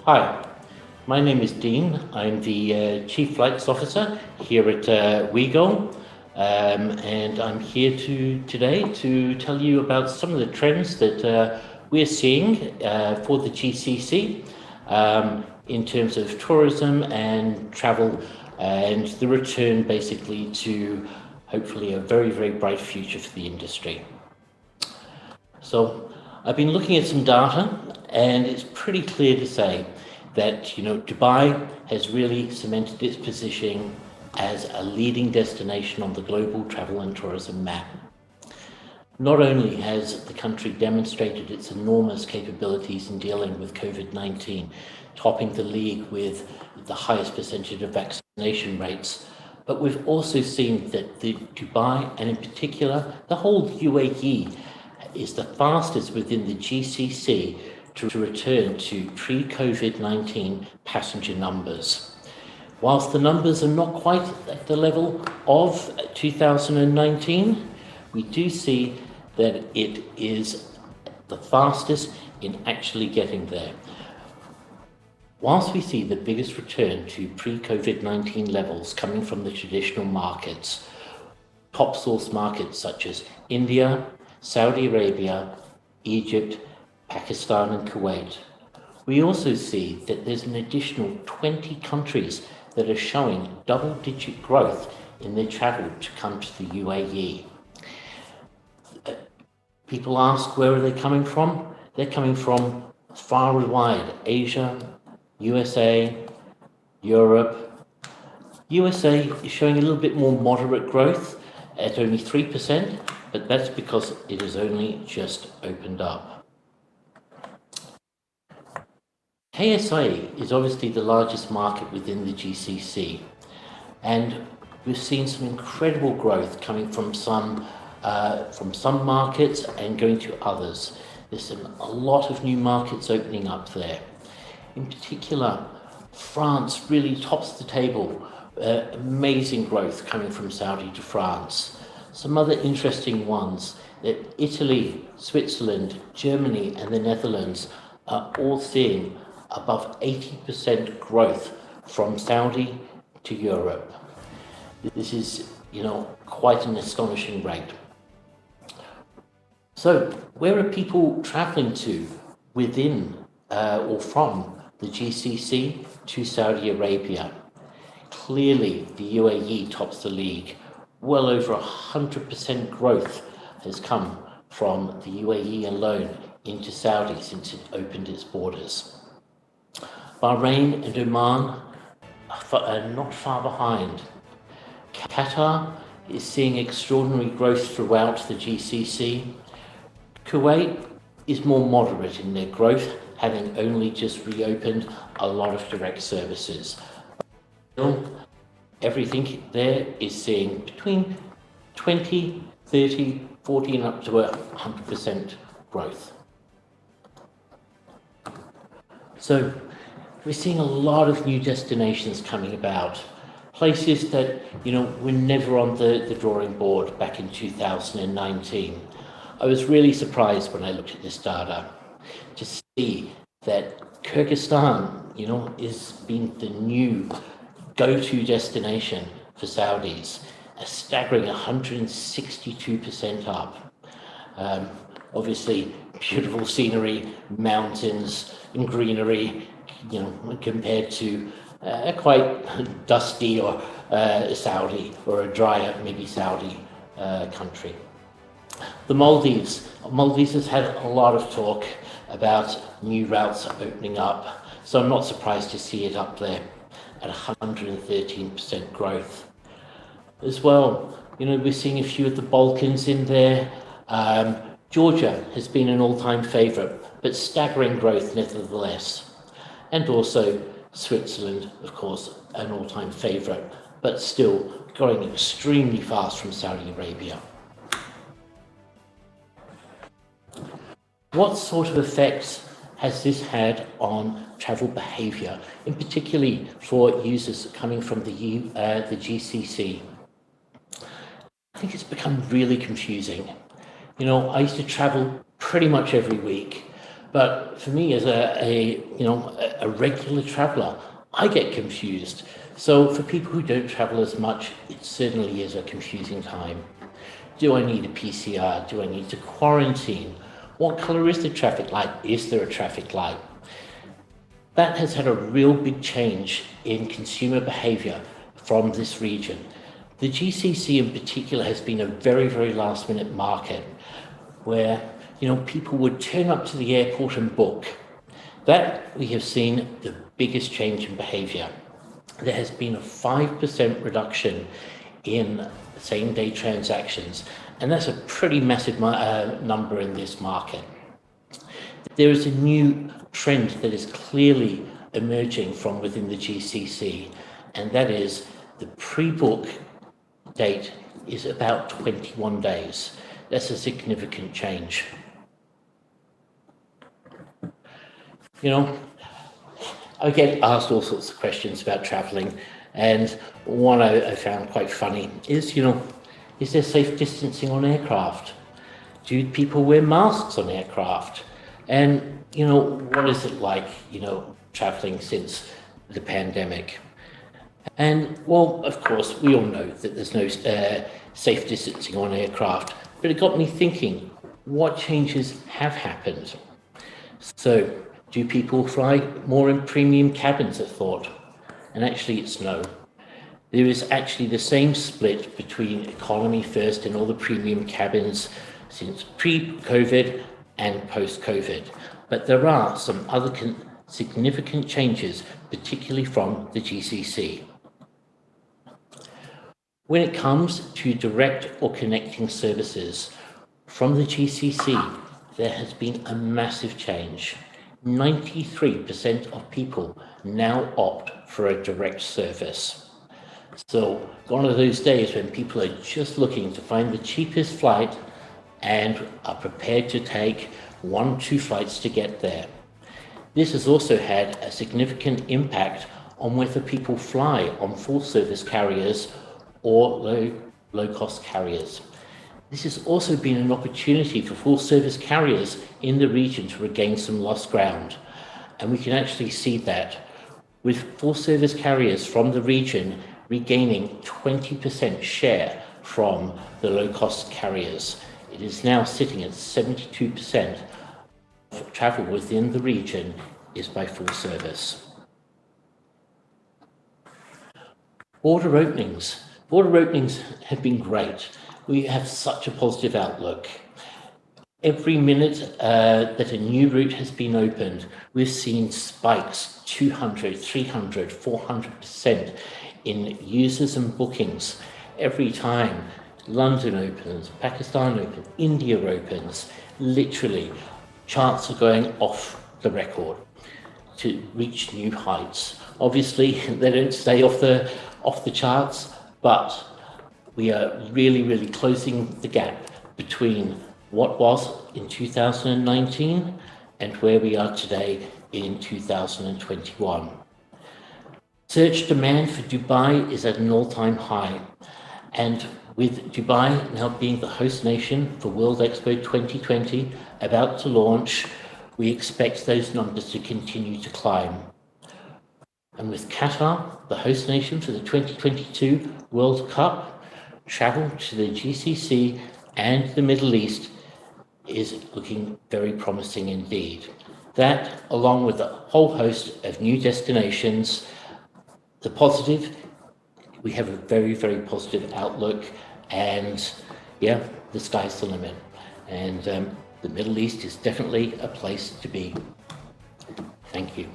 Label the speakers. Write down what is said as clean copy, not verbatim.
Speaker 1: Hi, my name is Dean. I'm the Chief Flights Officer here at Wego, and I'm here today to tell you about some of the trends that we're seeing for the GCC in terms of tourism and travel, and the return basically to hopefully a very, very bright future for the industry. So I've been looking at some data, and it's pretty clear to say that Dubai has really cemented its position as a leading destination on the global travel and tourism map. Not only has the country demonstrated its enormous capabilities in dealing with COVID-19, topping the league with the highest percentage of vaccination rates, but we've also seen that the Dubai, and in particular the whole UAE, is the fastest within the GCC to return to pre-COVID-19 passenger numbers. Whilst the numbers are not quite at the level of 2019, we do see that it is the fastest in actually getting there. Whilst we see the biggest return to pre-COVID-19 levels coming from the traditional markets, top source markets such as India, Saudi Arabia, Egypt, Pakistan and Kuwait, we also see that there's an additional 20 countries that are showing double-digit growth in their travel to come to the UAE. People ask, where are they coming from? They're coming from far and wide: Asia, USA, Europe. USA is showing a little bit more moderate growth at only 3%, but that's because it has only just opened up. KSA is obviously the largest market within the GCC, and we've seen some incredible growth coming from some markets and going to others. There's a lot of new markets opening up there. In particular, France really tops the table. Amazing growth coming from Saudi to France. Some other interesting ones that Italy, Switzerland, Germany and the Netherlands are all seeing above 80% growth from Saudi to Europe. This is, quite an astonishing rate. So where are people traveling to within or from the GCC to Saudi Arabia? Clearly, the UAE tops the league. Well over 100% growth has come from the UAE alone into Saudi since it opened its borders. Bahrain and Oman are not far behind. Qatar is seeing extraordinary growth throughout the GCC. Kuwait is more moderate in their growth, having only just reopened a lot of direct services. Everything there is seeing between 20, 30, 40 and up to 100% growth. So we're seeing a lot of new destinations coming about, places that were never on the drawing board back in 2019. I was really surprised when I looked at this data to see that Kyrgyzstan, is being the new go-to destination for Saudis, a staggering 162% up. Obviously, beautiful scenery, mountains and greenery, compared to a quite dusty or Saudi or a drier, maybe Saudi country. The Maldives has had a lot of talk about new routes opening up, so I'm not surprised to see it up there at 113% growth. As well, we're seeing a few of the Balkans in there. Georgia has been an all-time favourite, but staggering growth nevertheless. And also Switzerland, of course, an all-time favourite, but still growing extremely fast from Saudi Arabia. What sort of effects has this had on travel behaviour, in particularly for users coming from the GCC? I think it's become really confusing. I used to travel pretty much every week, But for me, as a regular traveller, I get confused. So for people who don't travel as much, it certainly is a confusing time. Do I need a PCR? Do I need to quarantine? What colour is the traffic light? Is there a traffic light? That has had a real big change in consumer behaviour from this region. The GCC in particular has been a very, very last minute market where, people would turn up to the airport and book. That we have seen the biggest change in behaviour. There has been a 5% reduction in same-day transactions, and that's a pretty massive number in this market. There is a new trend that is clearly emerging from within the GCC, and that is the pre-book date is about 21 days. That's a significant change. I get asked all sorts of questions about travelling, and one I found quite funny is, is there safe distancing on aircraft? Do people wear masks on aircraft? And, what is it like, travelling since the pandemic? And, well, of course, we all know that there's no safe distancing on aircraft, but it got me thinking, what changes have happened? So, do people fly more in premium cabins, I thought? And actually, it's no. There is actually the same split between economy first and all the premium cabins since pre-COVID and post-COVID. But there are some other significant changes, particularly from the GCC. When it comes to direct or connecting services from the GCC, there has been a massive change. 93% of people now opt for a direct service. So one of those days when people are just looking to find the cheapest flight and are prepared to take 1-2 flights to get there. This has also had a significant impact on whether people fly on full service carriers or low-cost carriers. This has also been an opportunity for full service carriers in the region to regain some lost ground. And we can actually see that with full service carriers from the region regaining 20% share from the low-cost carriers. It is now sitting at 72% of travel within the region is by full service. Border openings. Border openings have been great. We have such a positive outlook. Every minute that a new route has been opened, we've seen spikes 200, 300, 400% in users and bookings. Every time London opens, Pakistan opens, India opens, literally charts are going off the record to reach new heights. Obviously, they don't stay off the charts, but we are really, really closing the gap between what was in 2019 and where we are today in 2021. Search demand for Dubai is at an all-time high, and with Dubai now being the host nation for World Expo 2020 about to launch, we expect those numbers to continue to climb. And with Qatar, the host nation for the 2022 World Cup, travel to the GCC and the Middle East is looking very promising indeed. That, along with a whole host of new destinations, the positive, we have a very, very positive outlook, and yeah, the sky's the limit. And the Middle East is definitely a place to be. Thank you.